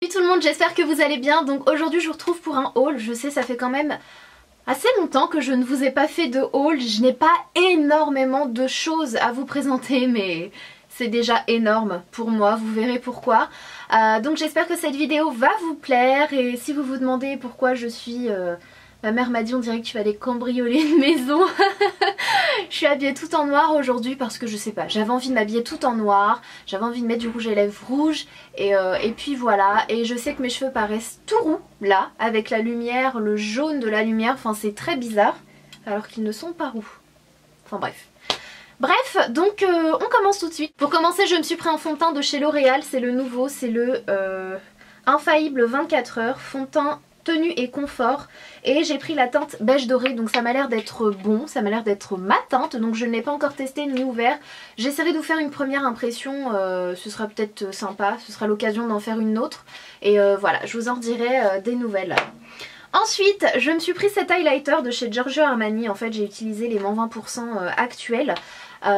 Salut tout le monde, j'espère que vous allez bien. Donc aujourd'hui je vous retrouve pour un haul. Je sais, ça fait quand même assez longtemps que je ne vous ai pas fait de haul. Je n'ai pas énormément de choses à vous présenter, mais c'est déjà énorme pour moi, vous verrez pourquoi. Donc j'espère que cette vidéo va vous plaire. Et si vous vous demandez pourquoi je suis... Ma mère m'a dit on dirait que tu vas aller cambrioler une maison. Je suis habillée tout en noir aujourd'hui parce que je sais pas, j'avais envie de m'habiller tout en noir, j'avais envie de mettre du rouge à lèvres rouge et puis voilà. Et je sais que mes cheveux paraissent tout roux là, avec la lumière, le jaune de la lumière, enfin c'est très bizarre alors qu'ils ne sont pas roux. Enfin bref. Bref, donc on commence tout de suite. Pour commencer, je me suis pris un fond de teint de chez L'Oréal, c'est le nouveau, c'est le Infaillible 24 heures, fond de teint tenue et confort, et j'ai pris la teinte beige doré, donc ça m'a l'air d'être bon, ça m'a l'air d'être ma teinte, donc je ne l'ai pas encore testé ni ouvert. J'essaierai de vous faire une première impression, ce sera peut-être sympa, ce sera l'occasion d'en faire une autre, et voilà, je vous en dirai des nouvelles. Ensuite, je me suis pris cet highlighter de chez Giorgio Armani. En fait, j'ai utilisé les moins 20% actuels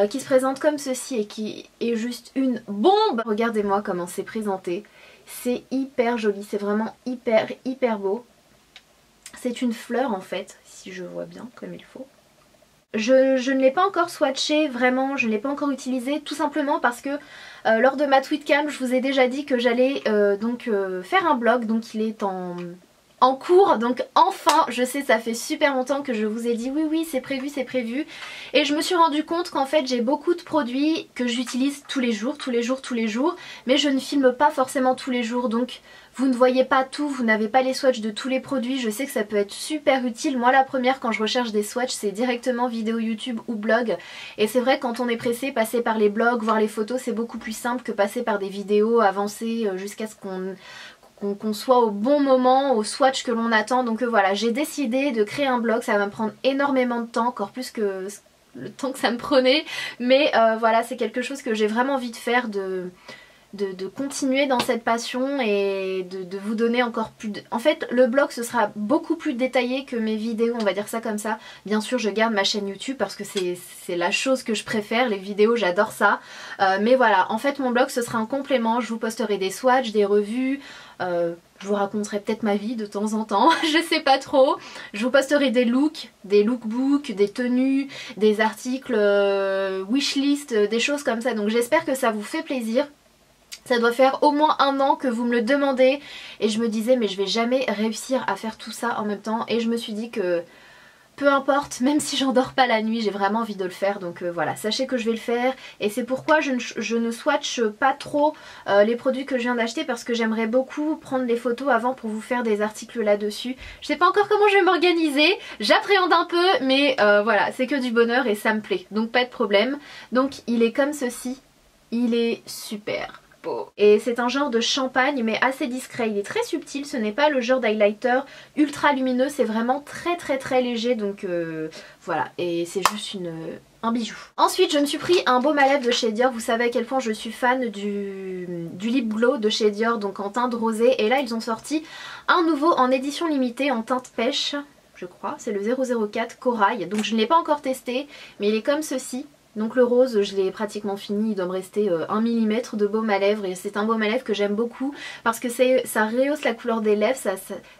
qui se présentent comme ceci et qui est juste une bombe. Regardez-moi comment c'est présenté. C'est hyper joli, c'est vraiment hyper beau. C'est une fleur en fait, si je vois bien comme il faut. Je ne l'ai pas encore swatché, vraiment, je ne l'ai pas encore utilisé, tout simplement parce que lors de ma tweetcam, je vous ai déjà dit que j'allais faire un blog, donc il est en cours, donc enfin, je sais, ça fait super longtemps que je vous ai dit oui c'est prévu, et je me suis rendu compte qu'en fait j'ai beaucoup de produits que j'utilise tous les jours, mais je ne filme pas forcément tous les jours, donc vous ne voyez pas tout, vous n'avez pas les swatchs de tous les produits. Je sais que ça peut être super utile. Moi la première, quand je recherche des swatchs, c'est directement vidéo YouTube ou blog, et c'est vrai, quand on est pressé, passer par les blogs, voir les photos, c'est beaucoup plus simple que passer par des vidéos avancées jusqu'à ce qu'on soit au bon moment, au swatch que l'on attend. Donc voilà, j'ai décidé de créer un blog, ça va me prendre énormément de temps, encore plus que le temps que ça me prenait, mais voilà, c'est quelque chose que j'ai vraiment envie de faire, de continuer dans cette passion et de vous donner encore plus de... En fait, le blog, ce sera beaucoup plus détaillé que mes vidéos, on va dire ça comme ça. Bien sûr, je garde ma chaîne YouTube parce que c'est la chose que je préfère, les vidéos, j'adore ça. Mais voilà, en fait, mon blog, ce sera un complément. Je vous posterai des swatchs, des revues, je vous raconterai peut-être ma vie de temps en temps, je sais pas trop. Je vous posterai des looks, des lookbooks, des tenues, des articles wishlist, des choses comme ça. Donc j'espère que ça vous fait plaisir. Ça doit faire au moins 1 an que vous me le demandez et je me disais mais je vais jamais réussir à faire tout ça en même temps, et je me suis dit que peu importe, même si j'endors pas la nuit, j'ai vraiment envie de le faire. Donc voilà, sachez que je vais le faire, et c'est pourquoi je ne swatch pas trop les produits que je viens d'acheter, parce que j'aimerais beaucoup prendre les photos avant pour vous faire des articles là-dessus. Je sais pas encore comment je vais m'organiser, j'appréhende un peu, mais voilà, c'est que du bonheur et ça me plaît, donc pas de problème. Donc il est comme ceci, il est super. Et c'est un genre de champagne mais assez discret, il est très subtil, ce n'est pas le genre d'highlighter ultra lumineux, c'est vraiment très léger, donc voilà, et c'est juste un bijou. Ensuite je me suis pris un baume à lèvres de chez Dior. Vous savez à quel point je suis fan du lip glow de chez Dior, donc en teinte rosée, et là ils ont sorti un nouveau en édition limitée en teinte pêche, je crois, c'est le 004 Corail, donc je ne l'ai pas encore testé, mais il est comme ceci. Donc le rose, je l'ai pratiquement fini, il doit me rester 1 mm de baume à lèvres, et c'est un baume à lèvres que j'aime beaucoup parce que ça rehausse la couleur des lèvres,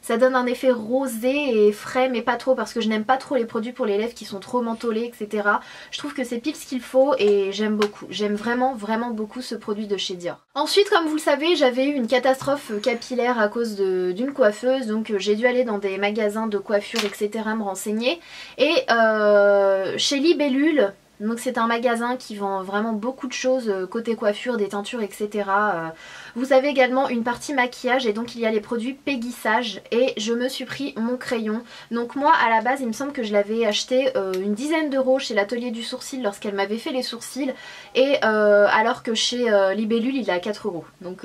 ça donne un effet rosé et frais, mais pas trop, parce que je n'aime pas trop les produits pour les lèvres qui sont trop mentholés, etc. Je trouve que c'est pile ce qu'il faut et j'aime beaucoup, j'aime vraiment beaucoup ce produit de chez Dior. Ensuite, comme vous le savez, j'avais eu une catastrophe capillaire à cause d'une coiffeuse, donc j'ai dû aller dans des magasins de coiffure, etc. me renseigner, et chez Libellule. Donc c'est un magasin qui vend vraiment beaucoup de choses côté coiffure, des teintures, etc. Vous avez également une partie maquillage, et donc il y a les produits Peggy Sage, et je me suis pris mon crayon. Donc moi à la base il me semble que je l'avais acheté une dizaine d'euros chez l'atelier du sourcil lorsqu'elle m'avait fait les sourcils, et alors que chez Libellule il est à 4 euros. Donc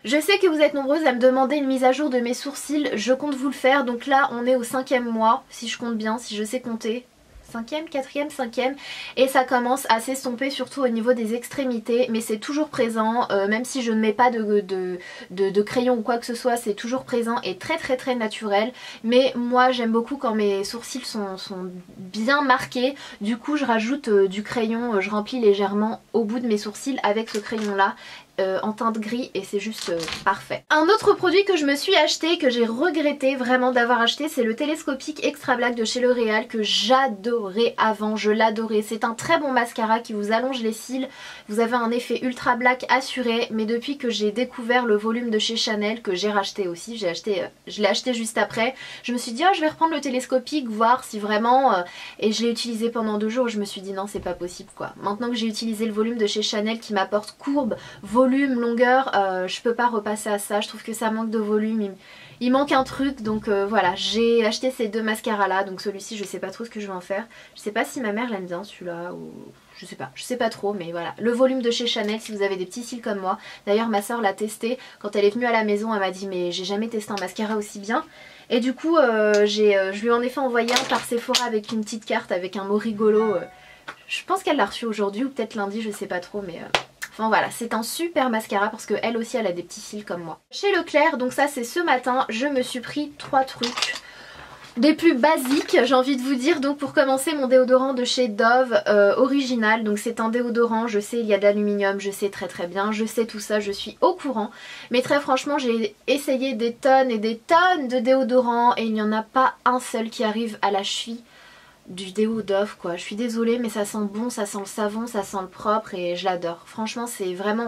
je sais que vous êtes nombreuses à me demander une mise à jour de mes sourcils, je compte vous le faire. Donc là on est au 5e mois, si je compte bien, si je sais compter. 5e, 4e, 5e, et ça commence à s'estomper, surtout au niveau des extrémités, mais c'est toujours présent, même si je ne mets pas de crayon ou quoi que ce soit, c'est toujours présent et très naturel. Mais moi j'aime beaucoup quand mes sourcils sont bien marqués, du coup je rajoute du crayon, je remplis légèrement au bout de mes sourcils avec ce crayon là. en teinte gris et c'est juste parfait. Un autre produit que je me suis acheté, que j'ai regretté vraiment d'avoir acheté, c'est le télescopique Extra Black de chez L'Oréal que j'adorais avant, je l'adorais. C'est un très bon mascara qui vous allonge les cils, vous avez un effet ultra black assuré, mais depuis que j'ai découvert le volume de chez Chanel, que j'ai racheté aussi, je l'ai acheté juste après, je me suis dit oh je vais reprendre le télescopique, voir si vraiment... et je l'ai utilisé pendant 2 jours, je me suis dit non c'est pas possible quoi. Maintenant que j'ai utilisé le volume de chez Chanel qui m'apporte courbe, volume, longueur, je peux pas repasser à ça, je trouve que ça manque de volume, il manque un truc, donc voilà, j'ai acheté ces 2 mascaras là, donc celui-ci je sais pas trop ce que je vais en faire, je sais pas si ma mère l'aime bien celui-là ou... je sais pas trop, mais voilà. Le volume de chez Chanel si vous avez des petits cils comme moi. D'ailleurs ma soeur l'a testé, quand elle est venue à la maison elle m'a dit mais j'ai jamais testé un mascara aussi bien. Et du coup je lui ai en effet envoyé un par Sephora avec une petite carte avec un mot rigolo. Je pense qu'elle l'a reçu aujourd'hui ou peut-être lundi, je sais pas trop, mais... Enfin voilà, c'est un super mascara parce qu'elle aussi elle a des petits cils comme moi. Chez Leclerc, donc ça c'est ce matin, je me suis pris 3 trucs. Des plus basiques j'ai envie de vous dire. Donc pour commencer mon déodorant de chez Dove original. Donc c'est un déodorant, je sais il y a de l'aluminium, je sais très bien, je sais tout ça, je suis au courant. Mais très franchement j'ai essayé des tonnes et des tonnes de déodorants et il n'y en a pas un seul qui arrive à la cheville du déo Dove quoi. Je suis désolée mais ça sent bon, ça sent le savon, ça sent le propre et je l'adore. Franchement c'est vraiment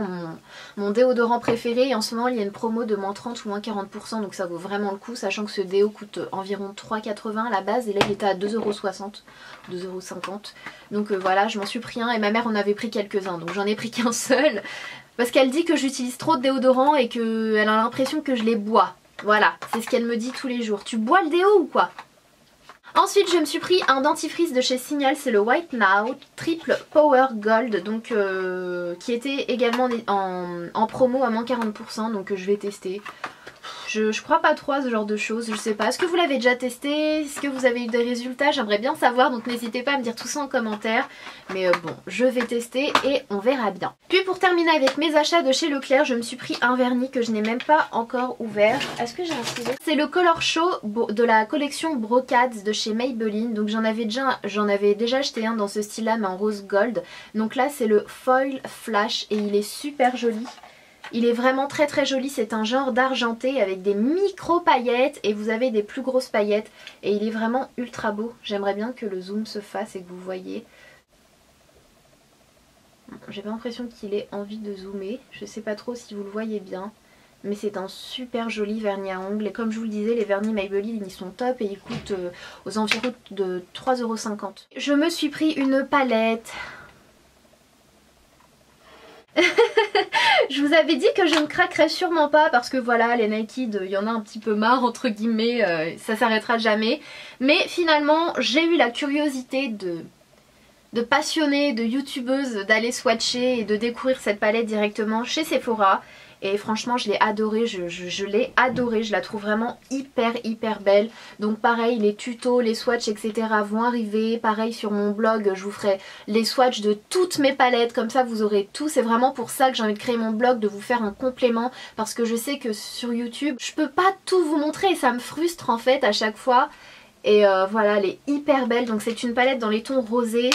mon déodorant préféré et en ce moment il y a une promo de moins 30 ou moins 40% donc ça vaut vraiment le coup, sachant que ce déo coûte environ 3,80 à la base et là il était à 2,60€, 2,50€. Donc voilà, je m'en suis pris un et ma mère en avait pris quelques-uns donc j'en ai pris qu'un seul parce qu'elle dit que j'utilise trop de déodorant et qu'elle a l'impression que je les bois. Voilà, c'est ce qu'elle me dit tous les jours. Tu bois le déo ou quoi ? Ensuite je me suis pris un dentifrice de chez Signal, c'est le White Now Triple Power Gold, donc qui était également en promo à moins 40%, donc je vais tester. Je crois pas trop à ce genre de choses, je sais pas. Est-ce que vous l'avez déjà testé? Est-ce que vous avez eu des résultats? J'aimerais bien savoir, donc n'hésitez pas à me dire tout ça en commentaire. Mais bon, je vais tester et on verra bien. Puis pour terminer avec mes achats de chez Leclerc, je me suis pris un vernis que je n'ai même pas encore ouvert. Est-ce que j'ai un ciseau? C'est le Color Show de la collection Brocades de chez Maybelline. Donc j'en avais déjà acheté un dans ce style là mais en rose gold. Donc là c'est le Foil Flash et il est super joli. Il est vraiment très joli, c'est un genre d'argenté avec des micro paillettes et vous avez des plus grosses paillettes et il est vraiment ultra beau. J'aimerais bien que le zoom se fasse et que vous voyez. J'ai pas l'impression qu'il ait envie de zoomer, je sais pas trop si vous le voyez bien. Mais c'est un super joli vernis à ongles et comme je vous le disais les vernis Maybelline ils sont top et ils coûtent aux environs de 3,50€. Je me suis pris une palette. Je vous avais dit que je ne craquerais sûrement pas parce que voilà les Naked il y en a un petit peu marre entre guillemets, ça s'arrêtera jamais. Mais finalement j'ai eu la curiosité de passionnée, de youtubeuse d'aller swatcher et de découvrir cette palette directement chez Sephora. Et franchement je l'ai adorée, je l'ai adorée, je la trouve vraiment hyper belle. Donc pareil les tutos, les swatchs etc vont arriver. Pareil sur mon blog je vous ferai les swatchs de toutes mes palettes, comme ça vous aurez tout. C'est vraiment pour ça que j'ai envie de créer mon blog, de vous faire un complément. Parce que je sais que sur YouTube je peux pas tout vous montrer et ça me frustre en fait à chaque fois. Et voilà elle est hyper belle, donc c'est une palette dans les tons rosés.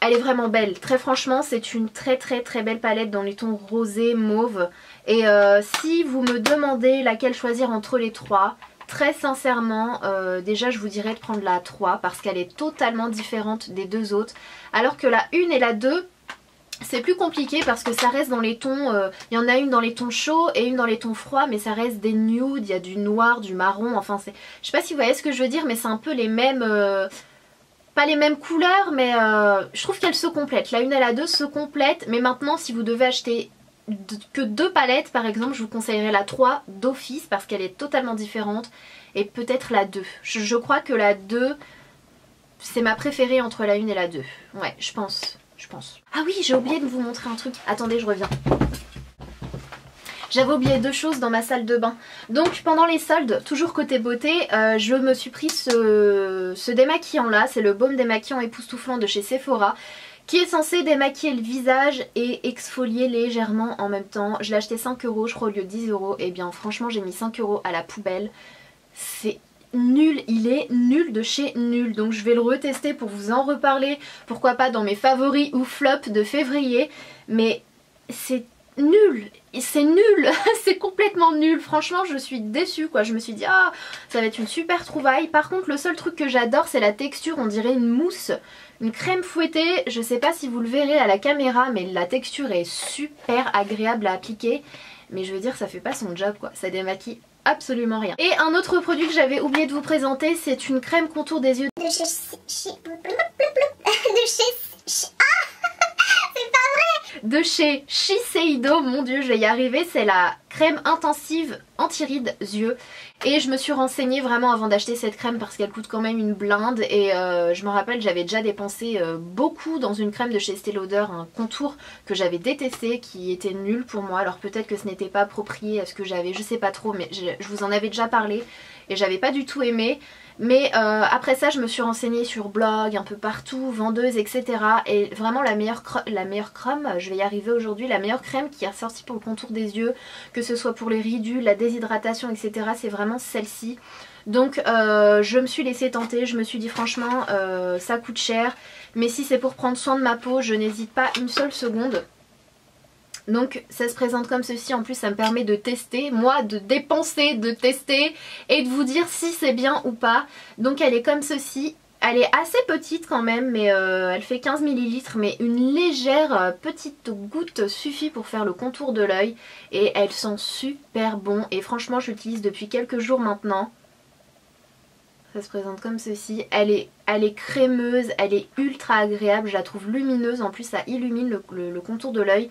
Elle est vraiment belle, très franchement c'est une très belle palette dans les tons rosés, mauve. Et si vous me demandez laquelle choisir entre les trois, très sincèrement déjà je vous dirais de prendre la 3 parce qu'elle est totalement différente des deux autres. Alors que la 1 et la 2 c'est plus compliqué parce que ça reste dans les tons, il y en a une dans les tons chauds et une dans les tons froids mais ça reste des nudes, il y a du noir, du marron, enfin c'est... Je sais pas si vous voyez ce que je veux dire mais c'est un peu les mêmes... Pas les mêmes couleurs mais je trouve qu'elles se complètent. La 1 et la 2 se complètent mais maintenant si vous devez acheter que 2 palettes par exemple je vous conseillerais la 3 d'office parce qu'elle est totalement différente et peut-être la 2. Je crois que la 2 c'est ma préférée entre la 1 et la 2. Ouais je pense. Ah oui j'ai oublié de vous montrer un truc. Attendez je reviens. J'avais oublié 2 choses dans ma salle de bain. Donc pendant les soldes, toujours côté beauté, je me suis pris ce démaquillant là. C'est le baume démaquillant époustouflant de chez Sephora. Qui est censé démaquiller le visage et exfolier légèrement en même temps. Je l'ai acheté 5€ je crois au lieu de 10€. Et bien franchement j'ai mis 5€ à la poubelle. C'est nul, il est nul de chez nul. Donc je vais le retester pour vous en reparler. Pourquoi pas dans mes favoris ou flops de février. Mais c'est... nul. C'est nul, c'est complètement nul. Franchement, je suis déçue quoi. Je me suis dit, ah, ça va être une super trouvaille. Par contre, le seul truc que j'adore, c'est la texture. On dirait une mousse, une crème fouettée. Je sais pas si vous le verrez à la caméra, mais la texture est super agréable à appliquer. Mais je veux dire, ça fait pas son job quoi. Ça démaquille absolument rien. Et un autre produit que j'avais oublié de vous présenter, c'est une crème contour des yeux de chez Shiseido. Mon dieu, je vais y arriver. C'est la crème intensive anti-rides yeux. Et je me suis renseignée vraiment avant d'acheter cette crème parce qu'elle coûte quand même une blinde. Et je me rappelle, j'avais déjà dépensé beaucoup dans une crème de chez Estée Lauder, un contour que j'avais détesté, qui était nul pour moi. Alors peut-être que ce n'était pas approprié à ce que j'avais, je sais pas trop, mais je vous en avais déjà parlé et j'avais pas du tout aimé. Mais après ça, je me suis renseignée sur blog, un peu partout, vendeuse, etc. Et vraiment la meilleure crème, je vais y arriver aujourd'hui, la meilleure crème qui est ressortie pour le contour des yeux, que ce soit pour les ridules, la déshydratation, etc. C'est vraiment celle-ci. Donc je me suis laissée tenter, je me suis dit franchement ça coûte cher. Mais si c'est pour prendre soin de ma peau, je n'hésite pas une seule seconde. Donc ça se présente comme ceci, en plus ça me permet de tester, moi de dépenser, de tester et de vous dire si c'est bien ou pas. Donc elle est comme ceci, elle est assez petite quand même, mais elle fait 15 ml, mais une légère petite goutte suffit pour faire le contour de l'œil. Et elle sent super bon et franchement je l'utilise depuis quelques jours maintenant. Ça se présente comme ceci, elle est crémeuse, elle est ultra agréable, je la trouve lumineuse, en plus ça illumine le contour de l'œil.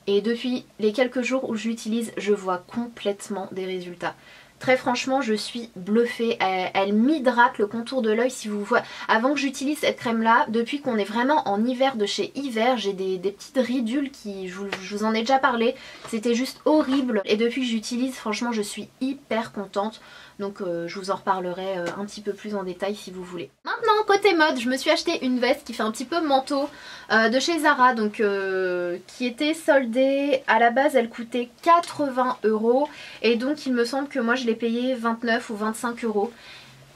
Et depuis les quelques jours où je l'utilise, je vois complètement des résultats. Très franchement, je suis bluffée. Elle m'hydrate le contour de l'œil. Si vous voyez, avant que j'utilise cette crème là, depuis qu'on est vraiment en hiver de chez Hiver, j'ai des petites ridules qui, je vous en ai déjà parlé. C'était juste horrible. Et depuis que j'utilise, franchement, je suis hyper contente. Donc je vous en reparlerai un petit peu plus en détail si vous voulez. Maintenant côté mode, je me suis acheté une veste qui fait un petit peu manteau de chez Zara, donc qui était soldée. À la base elle coûtait 80 € et donc il me semble que moi je l'ai payée 29 ou 25 €.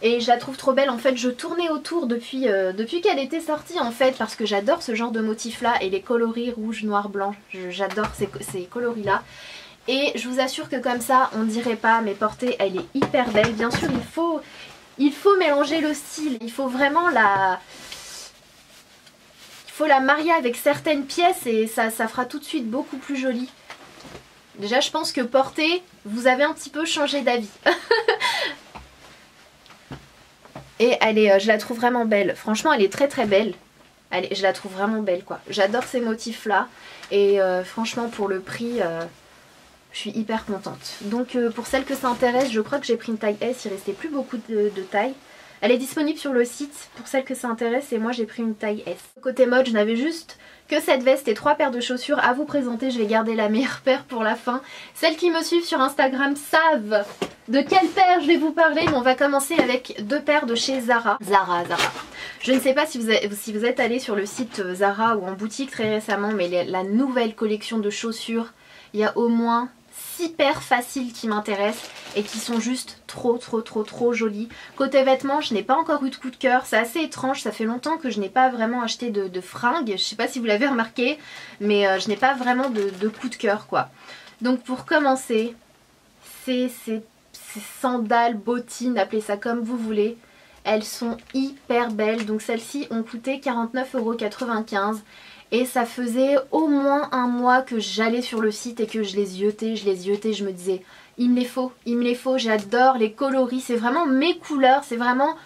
Et je la trouve trop belle. En fait je tournais autour depuis qu'elle était sortie en fait, parce que j'adore ce genre de motif là et les coloris rouge, noir, blanc. J'adore ces coloris là. Et je vous assure que comme ça on dirait pas, mais portée elle est hyper belle. Bien sûr il faut mélanger le style, il faut vraiment la marier avec certaines pièces et ça fera tout de suite beaucoup plus joli. Déjà je pense que portée, vous avez un petit peu changé d'avis. Et elle est, je la trouve vraiment belle, franchement elle est très très belle. Je la trouve vraiment belle quoi. J'adore ces motifs là et franchement pour le prix... je suis hyper contente. Donc pour celles que ça intéresse, je crois que j'ai pris une taille S, il restait plus beaucoup de taille. Elle est disponible sur le site pour celles que ça intéresse et moi j'ai pris une taille S. Côté mode, je n'avais juste que cette veste et 3 paires de chaussures à vous présenter. Je vais garder la meilleure paire pour la fin. Celles qui me suivent sur Instagram savent de quelle paire je vais vous parler, mais on va commencer avec 2 paires de chez Zara. Zara. Je ne sais pas si vous êtes allé sur le site Zara ou en boutique très récemment, mais la nouvelle collection de chaussures, il y a au moins 6 paires faciles qui m'intéressent et qui sont juste trop jolies. Côté vêtements, je n'ai pas encore eu de coup de cœur, c'est assez étrange, ça fait longtemps que je n'ai pas vraiment acheté de fringues, je sais pas si vous l'avez remarqué, mais je n'ai pas vraiment de coup de cœur quoi. Donc pour commencer, ces sandales, bottines, appelez ça comme vous voulez, elles sont hyper belles. Donc celles-ci ont coûté 49,95 €. Et ça faisait au moins un mois que j'allais sur le site et que je les ziotais, je me disais il me les faut, j'adore les coloris, c'est vraiment mes couleurs, c'est vraiment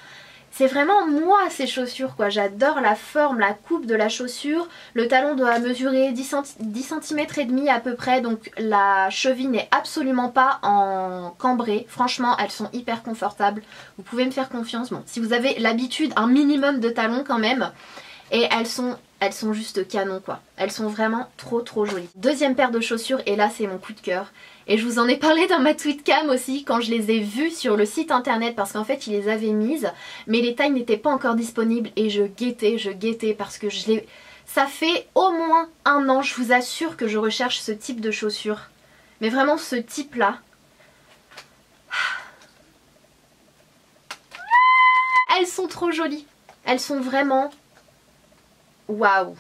moi ces chaussures quoi. J'adore la forme, la coupe de la chaussure, le talon doit mesurer 10 cm et demi à peu près, donc la cheville n'est absolument pas en cambré. Franchement elles sont hyper confortables, vous pouvez me faire confiance. Bon, si vous avez l'habitude, un minimum de talons quand même. Et elles sont juste canon quoi. Elles sont vraiment trop jolies. Deuxième paire de chaussures et là c'est mon coup de cœur. Et je vous en ai parlé dans ma tweet cam aussi quand je les ai vues sur le site internet, parce qu'en fait ils les avaient mises mais les tailles n'étaient pas encore disponibles et je guettais parce que ça fait au moins un an, je vous assure que je recherche ce type de chaussures. Mais vraiment ce type là. Elles sont trop jolies. Elles sont vraiment... waouh,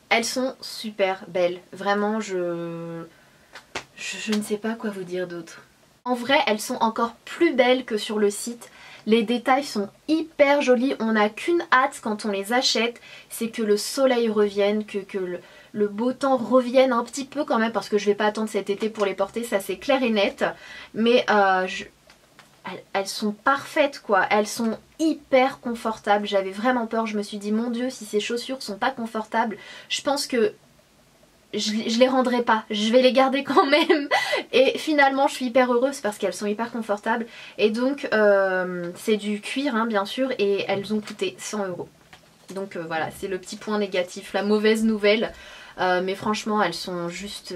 elles sont super belles, vraiment je ne sais pas quoi vous dire d'autre. En vrai, elles sont encore plus belles que sur le site. Les détails sont hyper jolis. On n'a qu'une hâte quand on les achète, c'est que le soleil revienne, que le beau temps revienne un petit peu quand même, parce que je vais pas attendre cet été pour les porter, ça c'est clair et net. Mais elles sont parfaites quoi, elles sont hyper confortables. J'avais vraiment peur, je me suis dit mon Dieu, si ces chaussures sont pas confortables, je pense que je les rendrai pas, je vais les garder quand même. Et finalement je suis hyper heureuse parce qu'elles sont hyper confortables. Et donc c'est du cuir hein, bien sûr, et elles ont coûté 100 €. Donc voilà, c'est le petit point négatif, la mauvaise nouvelle. Mais franchement elles sont juste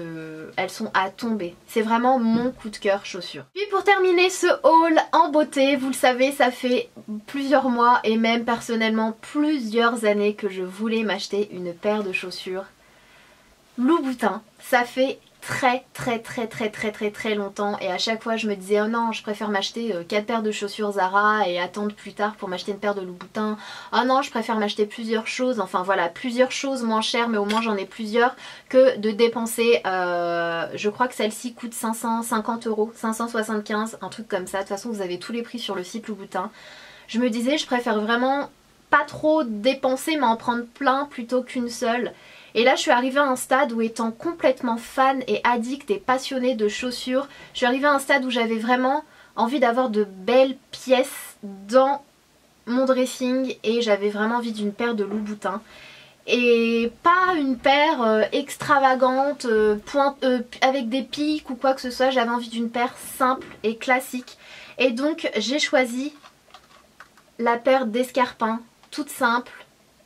elles sont à tomber. C'est vraiment mon coup de cœur chaussures. Puis pour terminer ce haul en beauté, vous le savez, ça fait plusieurs mois et même personnellement plusieurs années que je voulais m'acheter une paire de chaussures Louboutin. Ça fait très longtemps, et à chaque fois je me disais oh non, je préfère m'acheter 4 paires de chaussures Zara et attendre plus tard pour m'acheter une paire de Louboutin. Oh non, je préfère m'acheter plusieurs choses, enfin voilà, plusieurs choses moins chères, mais au moins j'en ai plusieurs, que de dépenser je crois que celle-ci coûte 550 €, 575, un truc comme ça. De toute façon vous avez tous les prix sur le site Louboutin. Je me disais je préfère vraiment pas trop dépenser mais en prendre plein plutôt qu'une seule. Et là je suis arrivée à un stade où, étant complètement fan et addict et passionnée de chaussures, je suis arrivée à un stade où j'avais vraiment envie d'avoir de belles pièces dans mon dressing, et j'avais vraiment envie d'une paire de Louboutin. Et pas une paire extravagante, avec des pics ou quoi que ce soit, j'avais envie d'une paire simple et classique. Et donc j'ai choisi la paire d'escarpins, toute simple,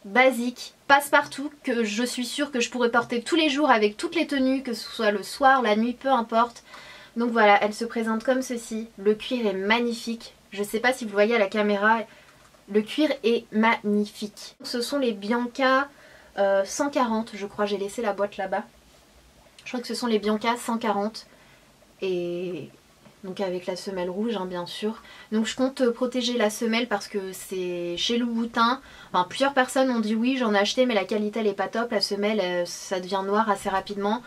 basique, passe-partout, que je suis sûre que je pourrais porter tous les jours avec toutes les tenues, que ce soit le soir, la nuit, peu importe. Donc voilà, elle se présente comme ceci. Le cuir est magnifique. Je sais pas si vous voyez à la caméra, le cuir est magnifique. Ce sont les Bianca 140, je crois, j'ai laissé la boîte là-bas. Je crois que ce sont les Bianca 140. Et donc avec la semelle rouge hein, bien sûr. Donc je compte protéger la semelle parce que c'est chez Louboutin. Enfin, plusieurs personnes ont dit oui, j'en ai acheté mais la qualité elle est pas top, la semelle ça devient noir assez rapidement.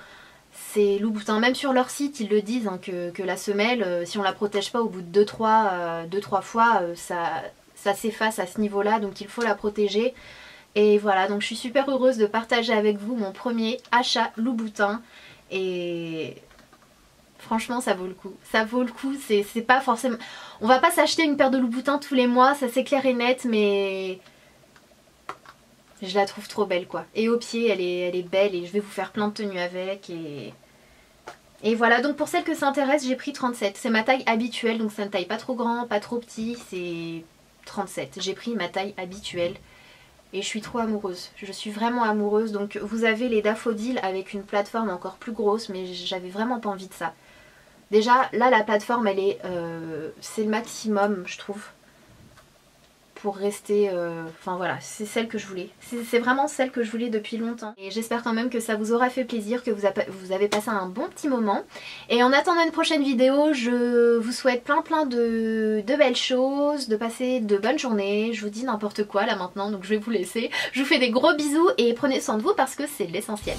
C'est Louboutin, même sur leur site ils le disent hein, que la semelle si on la protège pas au bout de 2-3 fois ça s'efface à ce niveau là, donc il faut la protéger. Et voilà, donc je suis super heureuse de partager avec vous mon premier achat Louboutin. Et franchement ça vaut le coup, ça vaut le coup, c'est pas forcément... On va pas s'acheter une paire de Louboutin tous les mois, ça c'est clair et net, mais je la trouve trop belle quoi. Et au pied elle est belle, et je vais vous faire plein de tenues avec. Et voilà, donc pour celles que ça intéresse, j'ai pris 37, c'est ma taille habituelle, donc c'est une taille pas trop grand, pas trop petit, c'est 37. J'ai pris ma taille habituelle. Et je suis trop amoureuse, je suis vraiment amoureuse. Donc vous avez les daffodils avec une plateforme encore plus grosse, mais j'avais vraiment pas envie de ça. Déjà là la plateforme elle est c'est le maximum je trouve pour rester, enfin voilà, c'est celle que je voulais. C'est vraiment celle que je voulais depuis longtemps. Et j'espère quand même que ça vous aura fait plaisir, que vous avez passé un bon petit moment. Et en attendant une prochaine vidéo, je vous souhaite plein de belles choses, de passer de bonnes journées. Je vous dis n'importe quoi là maintenant, donc je vais vous laisser. Je vous fais des gros bisous et prenez soin de vous parce que c'est l'essentiel.